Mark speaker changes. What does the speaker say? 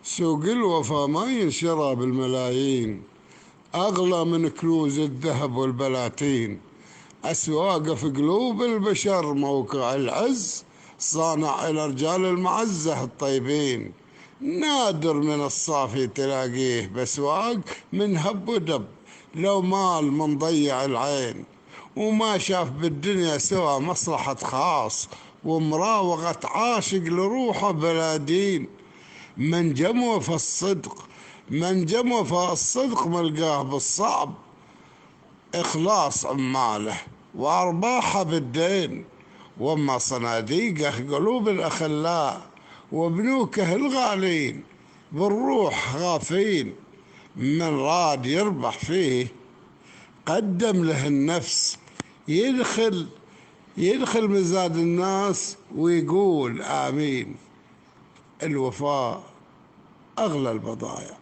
Speaker 1: سوق الوفا ما ينشرى بالملايين، أغلى من كنوز الذهب والبلاتين. أسواق في قلوب البشر موقع العز، صانع إلى رجال المعزة الطيبين. نادر من الصافي تلاقيه بأسواق من هب ودب، لو مال من ضيع العين. وما شاف بالدنيا سوى مصلحة خاص، ومراوغة عاشق لروحه بلا دين. من جموف الصدق ملقاه بالصعب، إخلاص عماله وأرباحه بالدين. وأما صناديقه قلوب الأخلاء، وبنوكه الغالين بالروح غافين. من راد يربح فيه قدم له النفس، يدخل مزاد الناس ويقول آمين. الوفاء أغلى البضائع.